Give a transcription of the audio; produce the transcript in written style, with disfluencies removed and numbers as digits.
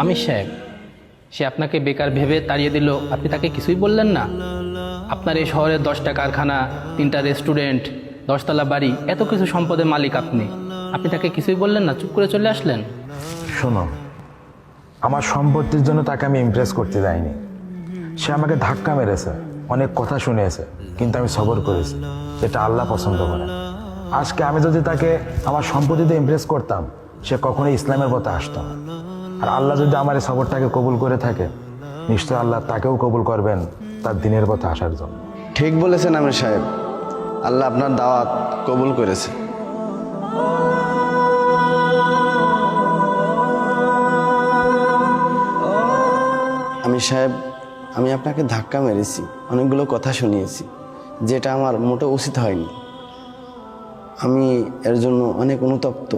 আমির সাহেব, সে আপনাকে বেকার ভেবে তাড়িয়ে দিল, আপনি তাকে কিছুই বললেন না? আপনার এই শহরের 10টা কারখানা, 3টা রেস্টুরেন্ট, 10তলা বাড়ি, এত কিছু সম্পদের মালিক আপনি তাকে কিছুই বললেন না, চুপ করে চলে আসলেন? শোনো, আমার সম্পত্তির জন্য তাকে আমি ইমপ্রেস করতে যাইনি। সে আমাকে ধাক্কা মেরেছে, অনেক কথা শুনিয়েছে, কিন্তু আমি সবর করেছি। এটা আল্লাহ পছন্দ করে। আজকে আমি যদি তাকে আমার সম্পত্তিতে ইমপ্রেস করতাম, সে কখনোই ইসলামের পথে আসতো না। আর আল্লাহ যদি আমার এই সবরটাকে কবুল করে থাকে, নিশ্চয় আল্লাহ তাকেও কবুল করবেন তার দিনের পথে আসার জন্য। ঠিক বলেছেন আমির সাহেব, আল্লাহ আপনার দাওয়াত কবুল করেছে। আমির সাহেব, আমি আপনাকে ধাক্কা মেরেছি, অনেকগুলো কথা শুনিয়েছি, যেটা আমার মোটেও উচিত হয়নি। আমি এর জন্য অনেক অনুতপ্ত।